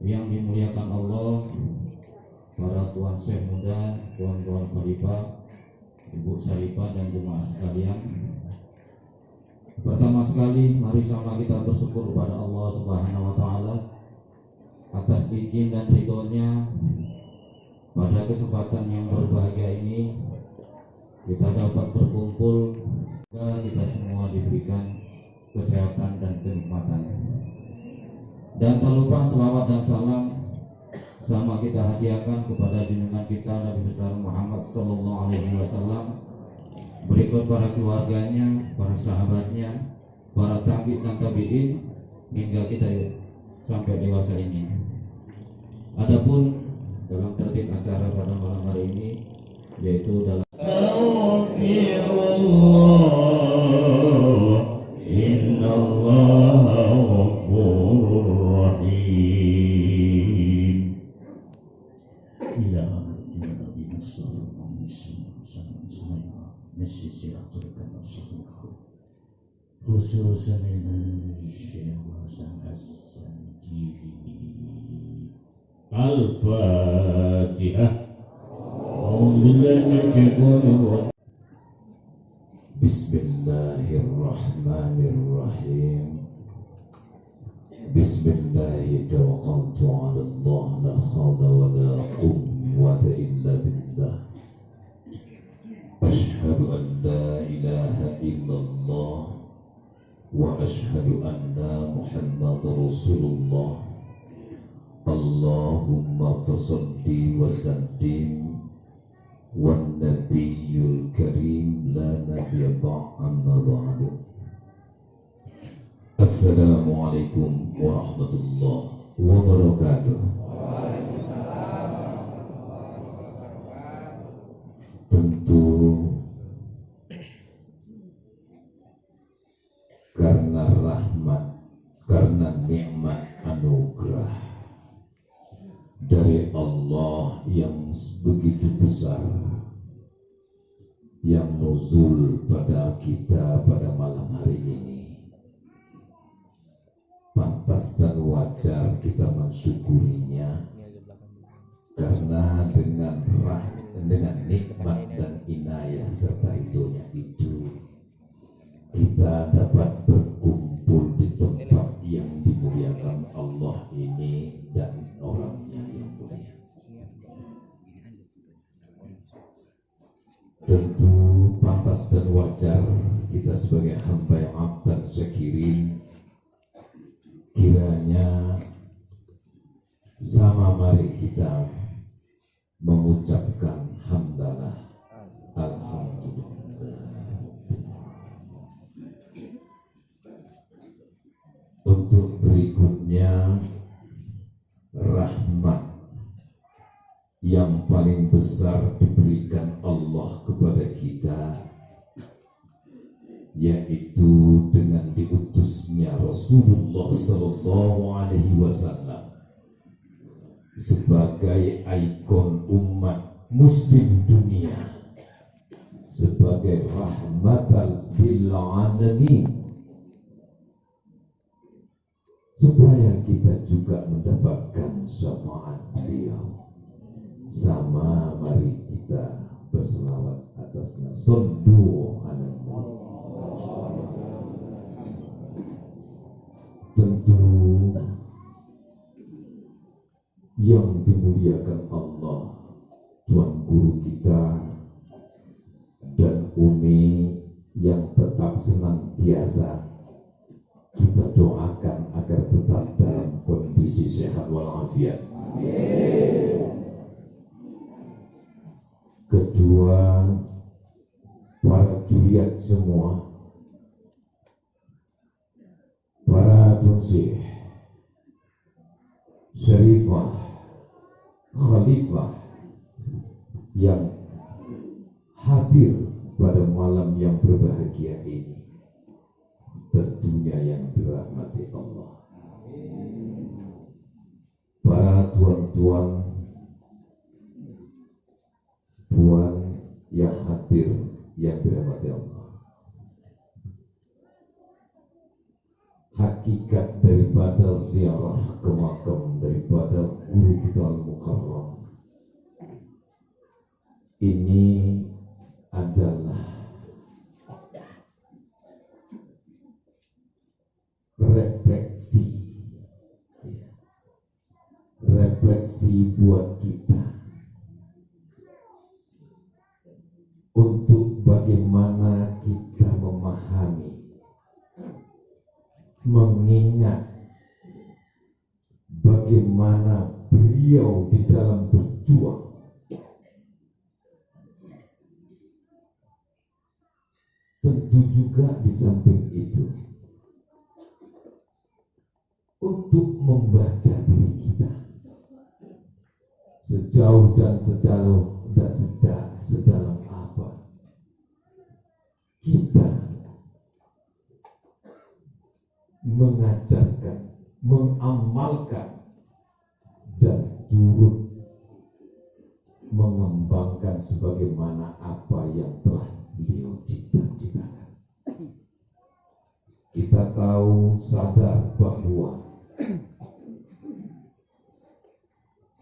Yang dimuliakan Allah, para tuan syekh muda, tuan-tuan khalifah, ibu syarifah dan jemaah sekalian. Pertama sekali, mari sama kita bersyukur kepada Allah Subhanahu wa taala atas izin dan ridhonya pada kesempatan yang berbahagia ini kita dapat berkumpul, agar kita semua diberikan kesehatan dan kenikmatan. Dan tak lupa selawat dan salam sama kita hadiahkan kepada junjungan kita Nabi besar Muhammad sallallahu alaihi wasallam, berikut para keluarganya, para sahabatnya, para tabi' dan tabi'in hingga kita sampai dewasa ini. Adapun dalam tertib acara pada malam hari ini, yaitu dalam خصوصا الفاتحة. أعوذ بالله من الشيطان الرجيم. بسم الله الرحمن الرحيم. بسم الله توكلت على الله لا حول ولا قوة إلا بالله. أشهد أن لا إله إلا الله وأشهد أن محمد رسول الله. اللهم فصل وسلم والنبي الكريم لا نبي أما بعد. السلام عليكم ورحمة الله وبركاته. Tentu karena rahmat, karena nikmat anugerah dari Allah yang begitu besar, yang nuzul pada kita pada malam hari ini, pantas dan wajar kita mensyukurinya, karena dengan nikmat dan inayah serta ridhonya itu kita dapat berkumpul di tempat yang dimuliakan Allah ini dan orangnya yang mulia. Tentu pantas dan wajar kita sebagai hamba yang abdan syakirin, kiranya sama mari kita mengucapkan hamdalah alhamdulillah. Untuk berikutnya, rahmat yang paling besar diberikan Allah kepada kita, yaitu dengan diutusnya Rasulullah sallallahu alaihi wasallam sebagai ikon umat muslim dunia, sebagai rahmatan lil alamin, supaya kita juga mendapatkan syafaat beliau. Sama mari kita berselawat atasnya. Sallu ala nabi. Tentu yang dimuliakan Allah, Tuan Guru kita dan Umi yang tetap senantiasa kita doakan agar tetap dalam kondisi sehat walafiat. Kedua, para juriat semua, para tunsih, syarifah, khalifah yang hadir pada malam yang berbahagia ini, tentunya yang dirahmati Allah. Para tuan-tuan, puan yang hadir yang dirahmati Allah. Hakikat daripada ziarah ke makam, daripada refleksi buat kita untuk bagaimana kita memahami, mengingat bagaimana beliau di dalam berjuang. Tentu juga di samping itu untuk membaca diri kita sejauh dan sedalam apa kita mengajarkan, mengamalkan dan turut mengembangkan sebagaimana apa yang telah beliau cita-citakan. Kita tahu, sadar bahwa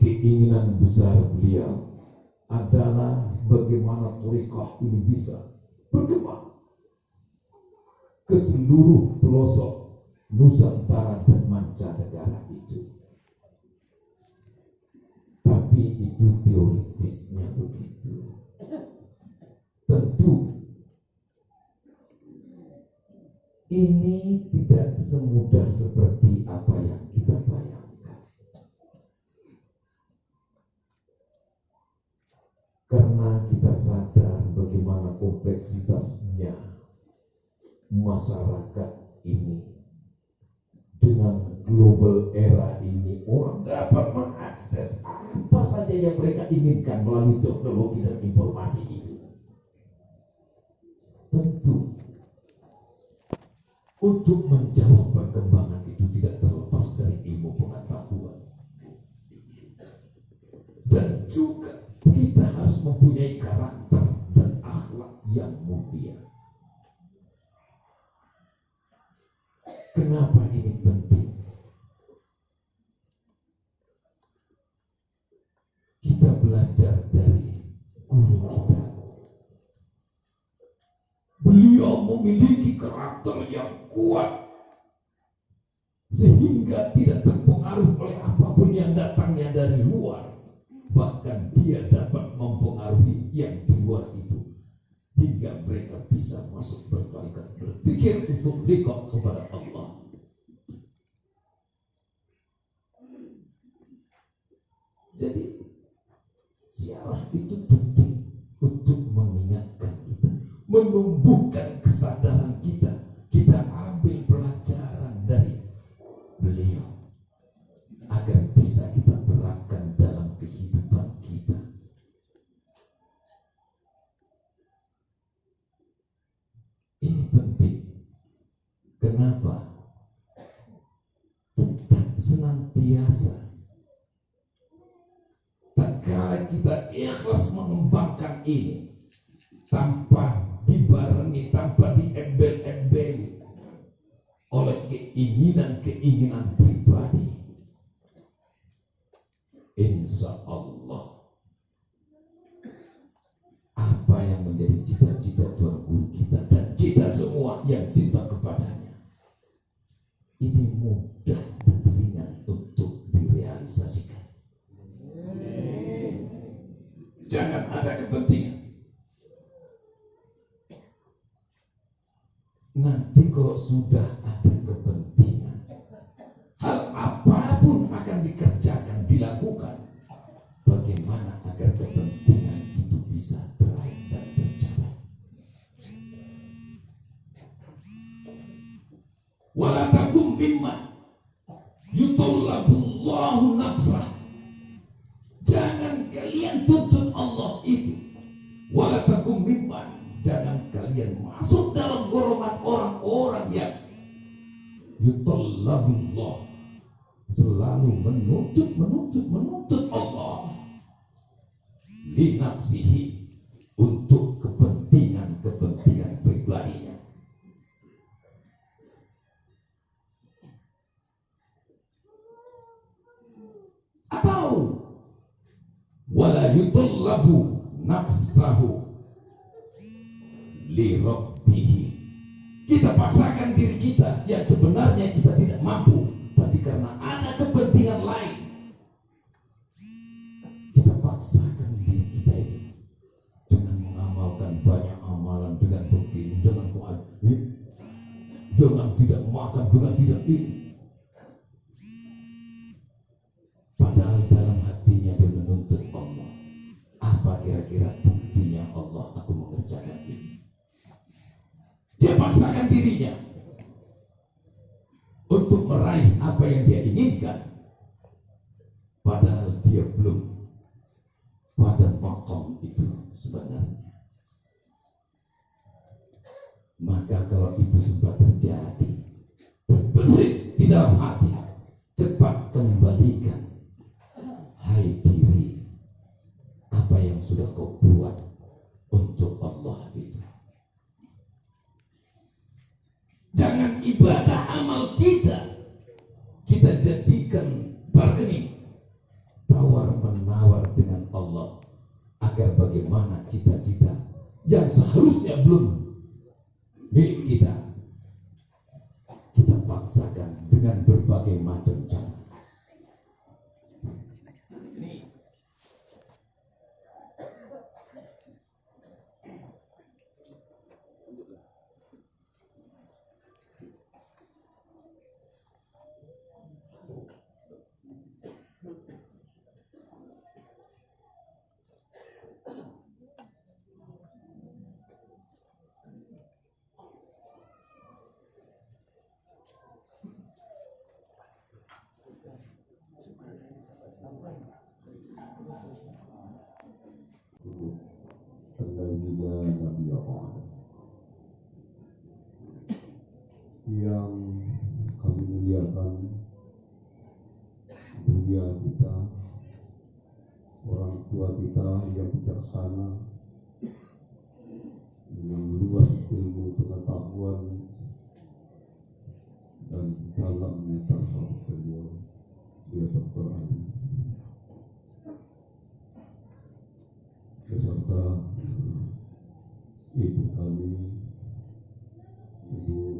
keinginan besar beliau adalah bagaimana thariqah ini bisa berkembang ke seluruh pelosok Nusantara dan mancanegara itu. Tapi itu teoritisnya begitu. Tentu ini tidak semudah seperti apa yang kita bayangkan. Karena kita sadar bagaimana kompleksitasnya masyarakat ini. Dengan global era ini, orang dapat mengakses apa saja yang mereka inginkan melalui teknologi dan informasi itu. Tentu untuk menjawab perkembangan itu tidak terlepas dari ilmu pengetahuan. Dan juga kita harus mempunyai karakter dan akhlak yang mulia. Kenapa ini penting? Kita belajar dari guru kita. Beliau memiliki karakter yang kuat sehingga tidak terpengaruh oleh apapun yang datangnya dari luar. Bahkan dia dapat mempengaruhi yang di luar itu hingga mereka bisa masuk bertarikat, berpikir untuk dekat kepada Allah. Jadi siarah itu penting untuk mengingatkan kita, menumbuhkan kesadaran kita. Kita ambil pelajaran dari beliau agar bisa kita terapkan dalam kehidupan kita. Ini penting. Kenapa? Tetap senantiasa tatkala kita ikhlas mengembangkan ini tanpa dibarengi, tanpa diembel-embeli oleh keinginan-keinginan pribadi, insya Allah apa yang menjadi cita-cita Tuhan Guru kita dan kita semua yang cinta kepadanya ini mudah dan ringan untuk direalisasikan. Jangan ada kepentingan. Nanti kalau sudah ada kepentingan, hal apapun akan dikerjakan, dilakukan. Bagaimana agar kepentingan itu bisa teraih dan tercapai? Wala takum mimman yutallabullahu nafsah. Jangan kalian tuntut Allah itu. Wala takum mimman, jangan kalian masuk dalam golongan orang-orang yang yutallabullah, selalu menuntut Allah li nafsihi, untuk kepentingan pribadinya. Atau wala yutallabu nafsahu li rabbihi, kita pasrahkan diri kita yang sebenarnya kita tidak mampu, tapi karena ada kepentingan lain ini. Padahal dalam hatinya dia menuntut Allah. Apa kira-kira buktinya Allah aku mengerjakan ini? Dia paksakan dirinya untuk meraih apa yang dia inginkan. Padahal dia belum pada maqam itu sebenarnya. Maka kalau itu sempat terjadi, berbersih di dalam hati, cepat kembalikan. Hai diri, apa yang sudah kau buat untuk Allah itu. Jangan ibadah amal kita jadikan bargaining, tawar-menawar dengan Allah, agar bagaimana cita-cita yang seharusnya belum milik kita paksakan dengan berbagai macam cara. Yang kami muliakan, buya kita, orang tua kita yang bijaksana, yang luas ilmu pengetahuan dan dalamnya tasawuf beliau, Dr. Ali, beserta ibu kami, Ibu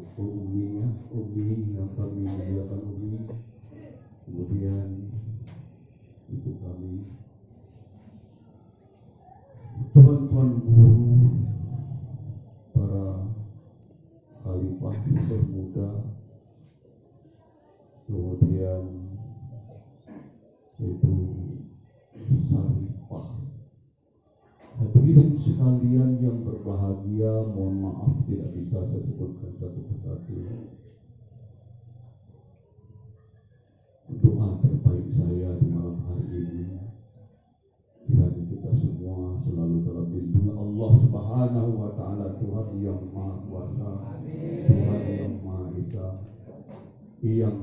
Umi yang kami muliakan, Umi, kemudian ibu kami, teman-teman guru, para khalifah termuda, kemudian Ibu Sarifah. Hadirin sekalian yang berbahagia, mohon maaf tidak bisa saya sebutkan satu persatu. Doa terbaik saya di malam hari ini, kiranya kita semua selalu dalam lindungan Allah Subhanahu wa Ta'ala, Tuhan yang Maha Kuasa, Tuhan yang Maha Esa, yang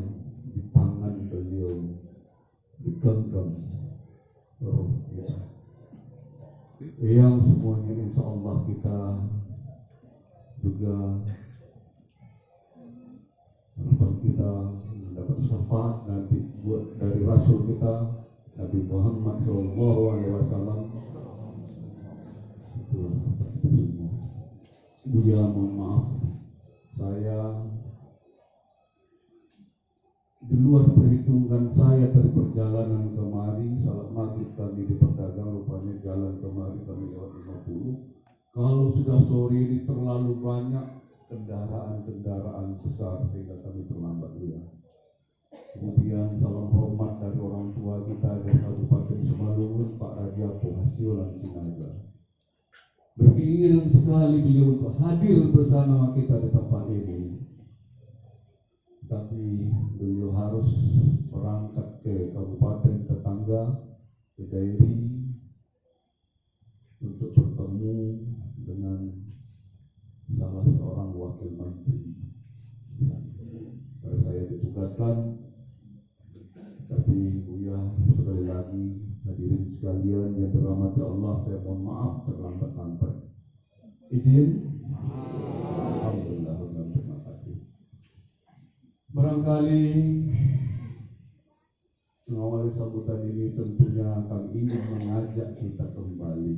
di tangan beliau digenggam roh kita, yang semuanya insya Allah kita juga harapan kita mendapat syafaat nanti buat dari Rasul kita Nabi Muhammad SAW. Itu semua. Buya, mohon maaf, saya di luar perhitungan saya dari perjalanan kemari, salat maghrib kami di Pedagang, rupanya jalan kemari kami lewat 50. Kalau sudah sore ini terlalu banyak kendaraan besar sehingga kami terlambat ya. Kemudian salam hormat dari orang tua kita dari Kabupaten Simalungun, Pak Radiapo Hasiolan Sinaga. Berkeinginan sekali beliau untuk hadir bersama kita di tempat ini, tapi beliau harus berangkat ke kabupaten tetangga, ke Dairi, untuk bertemu dengan salah seorang wakil menteri. Pada saya ditugaskan, tapi Buya sekali lagi, hadirin sekalian yang dirahmati Allah, saya mohon maaf terlambat sampai. Izin. Alhamdulillah, terima kasih. Barangkali mengawali sambutan ini tentunya kami ingin mengajak kita kembali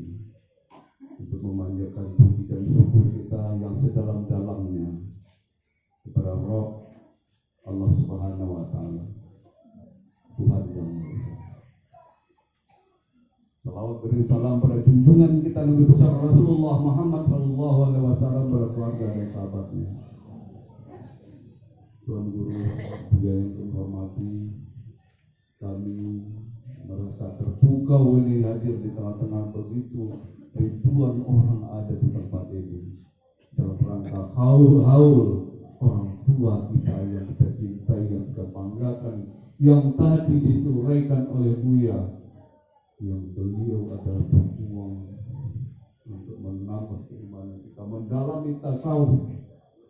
untuk memanjatkan puji dan syukur kita yang sedalam-dalamnya kepada Rabb Allah Subhanahu wa Ta'ala, Tuhan yang Maha Esa. Salawat beri salam pada junjungan kita Nabi besar Rasulullah Muhammad sallallahu alaihi wasallam, pada keluarga dan sahabatnya, Tuan Guru Buya yang terhormati, kami merasa terpukau ini hadir di tengah-tengah begitu ribuan orang ada di tempat ini dalam rangka haul-haul orang tua kita yang kita cintai, yang kita banggakan, yang tadi disuraikan oleh Buya, yang beliau adalah pejuang untuk menambah keimanan kita, mendalami tasawuf,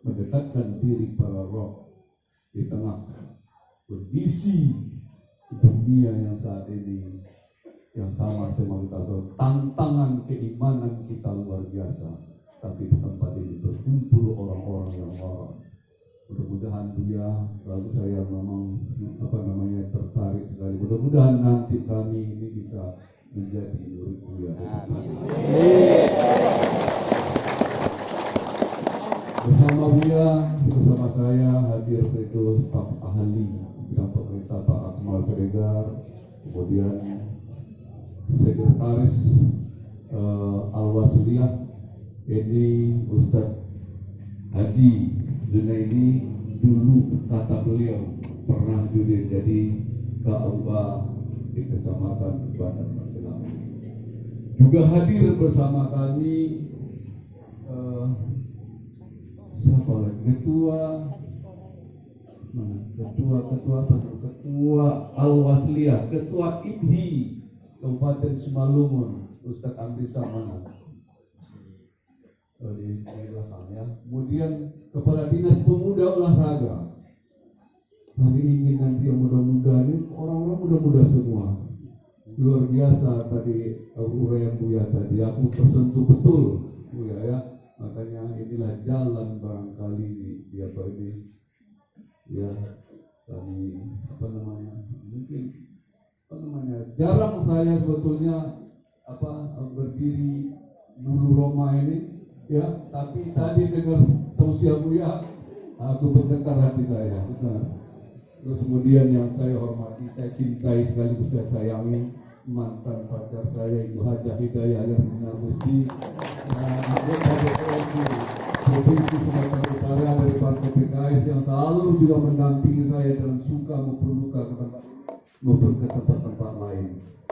mendekatkan diri para roh di tengah kondisi dunia yang saat ini yang sama kita tahu, tantangan keimanan kita luar biasa, tapi di tempat ini berkumpul orang-orang yang waras. Mudah-mudahan Buya, lalu saya memang tertarik sekali. Mudah-mudahan nanti kami ini bisa menjadi murid Buya. Bersama Buya, bersama saya hadir itu staf ahli bidang pemerintah Pak Akmal Siregar, kemudian Sekretaris Al-Wasliyah ini Ustadz Haji Junaidi, dulu kata beliau pernah juga jadi KUA di Kecamatan Bandar Maselang. Juga hadir bersama kami siapa lagi? Ketua Al-Wasliyah, Ketua IBHI Kabupaten Simalungun, Ustadz Amri Samana. Di belakang ya. Kemudian Kepala Dinas Pemuda Olahraga. Kami ingin nanti yang muda-muda ini orang-orang muda-muda semua. Luar biasa tadi uraian Buya tadi. Aku tersentuh betul Buya ya. Makanya inilah jalan barangkali di apa ini ya kami jarang saya sebetulnya berdiri dulu Roma ini ya, tapi tadi dengar tausiah Buya aku bergetar hati saya, benar. Terus kemudian yang saya hormati, saya cintai sekaligus saya sayangi mantan pacar saya Ibu Hajah Hidayah Yahya Musti, anggota DPRD Provinsi Sumatera Utara dari Partai PKS yang selalu juga mendampingi saya dalam suka maupun duka ke tempat maupun ke tempat-tempat lain.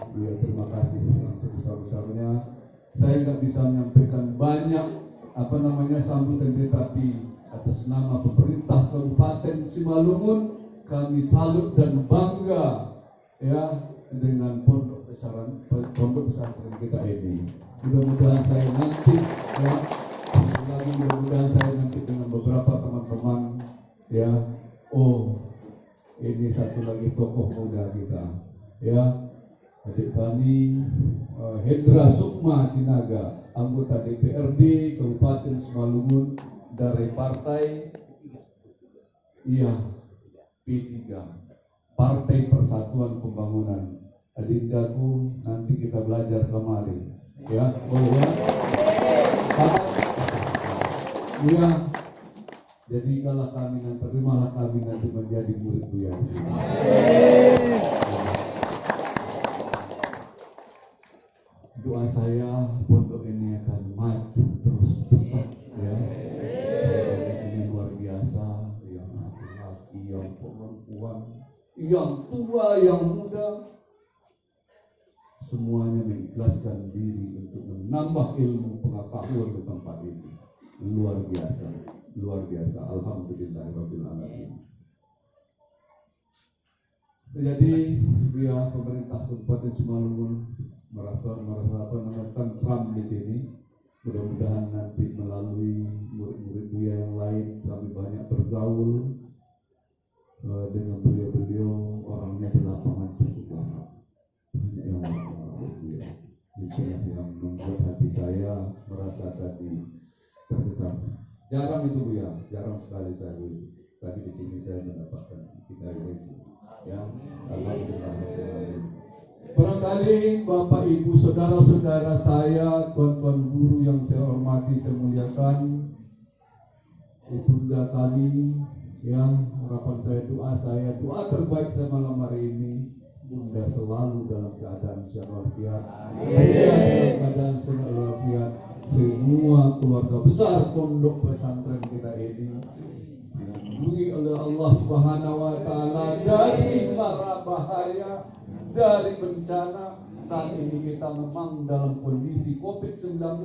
Buya, terima kasih yang sebesar-besarnya. Saya nggak bisa menyampaikan banyak sambutan, tetapi atas nama pemerintah Kabupaten Simalungun kami salut dan bangga ya dengan pondok pesantren kita ini. Mudah-mudahan saya nanti dengan beberapa teman-teman ya, ini satu lagi tokoh muda kita ya, adik kami Hendra Sukma Sinaga, anggota DPRD Kabupaten Simalungun dari partai P3, Partai Persatuan Pembangunan. Adindaku, nanti kita belajar kemarin ya, boleh ya? Iya, jadi kalau kami nanti, terimalah kami nanti menjadi murid Buya. Doa saya pondok ini akan maju terus besar ya. Ini luar biasa, yang laki-laki, yang perempuan, yang tua, yang muda, semuanya mengikhlaskan diri untuk menambah ilmu pengetahuan di tempat ini. Luar biasa. Alhamdulillahirabbil alamin. Jadi ya, pemerintah Kabupaten Simalungun merasakan Trump di sini. Mudah-mudahan nanti melalui murid-murid Buya yang lain kami banyak bergaul dengan beliau-beliau. Orangnya di lapangan cukup banyak yang Buya. Itulah yang membuat hati saya merasa tadi tergetar. Jarang itu Buya, jarang sekali saya tadi di sini saya mendapatkan hidayah itu. Ya, alhamdulillah. Barangkali Bapak Ibu saudara-saudara saya, tuan-tuan guru yang saya hormati, saya muliakan, ibunda kami, yang harapan saya, doa terbaik saya malam hari ini, Bunda selalu dalam keadaan sehat walafiat, dalam keadaan sehat walafiat, semua keluarga besar pondok pesantren kita ini dilindungi oleh Allah Subhanahu wa taala dari mara bahaya, dari bencana. Saat ini kita memang dalam kondisi COVID-19,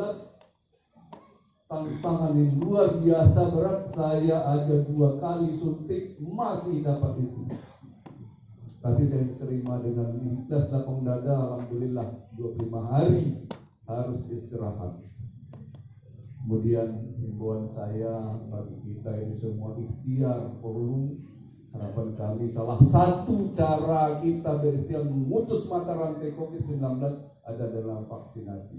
tantangan yang luar biasa berat. Saya ada 2 kali suntik masih dapat itu, tapi saya terima dengan ikhlas lapang dada. Alhamdulillah 25 hari harus istirahat. Kemudian himbauan saya bagi kita ini semua ikhtiar perlu. Harapan kami salah satu cara kita berikhtiar memutus mata rantai COVID-19 ada dalam vaksinasi.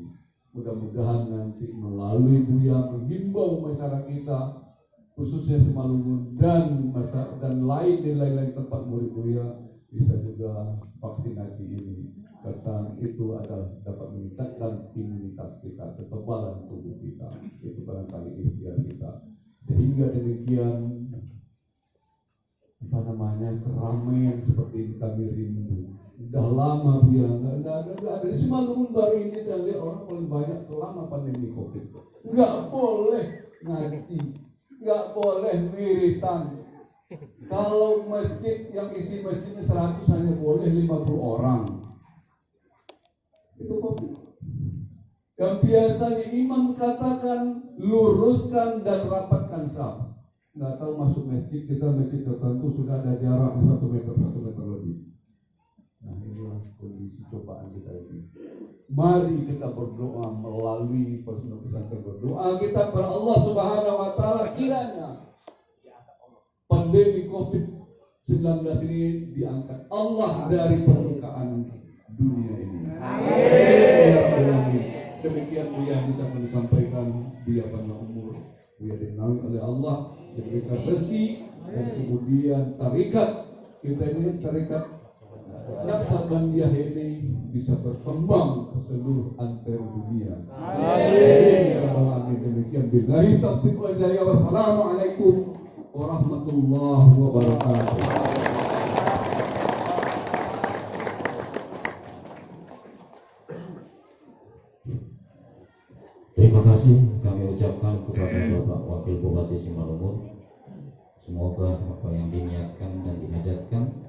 Mudah-mudahan nanti melalui Buya menghimbau masyarakat kita, khususnya Simalungun dan lain di lain tempat murid Buya, bisa juga vaksinasi ini. Karena itu adalah dapat meningkatkan imunitas kita, kekebalan tubuh kita. Itu barangkali ikhtiar kita. Sehingga demikian keramaian seperti ini kami rindu. Udah lama Buya nggak ada di Simalungun. Baru ini saya lihat orang paling banyak selama pandemi COVID. Nggak boleh ngaji, nggak boleh wiritan. Kalau masjid yang isi masjidnya 100 hanya boleh 50 orang. Itu COVID. Yang biasanya imam katakan luruskan dan rapatkan saf. Nggak tahu masuk masjid kita, masjid tertentu sudah ada jarak 1 meter lebih. Nah, inilah kondisi cobaan kita ini. Mari kita berdoa melalui Pondok Pesantren berdoa kita kepada Allah Subhanahu wa taala, kiranya pandemi COVID-19 ini diangkat Allah dari permukaan dunia ini. Amin. Demikian Buya bisa kami sampaikan. Buya panjang umur, Buya dikenal oleh Allah, diberikan rezeki, dan kemudian tarikat kita ini, tarikat Naksabandia ini bisa berkembang ke seluruh antero dunia. Amin. Demikian billahi taufiq wal hidayah. Wassalamualaikum warahmatullahi wabarakatuh. Terima kasih kami ucapkan kepada Bapak Wakil Bupati Simalungun. Semoga apa yang diniatkan dan dihajatkan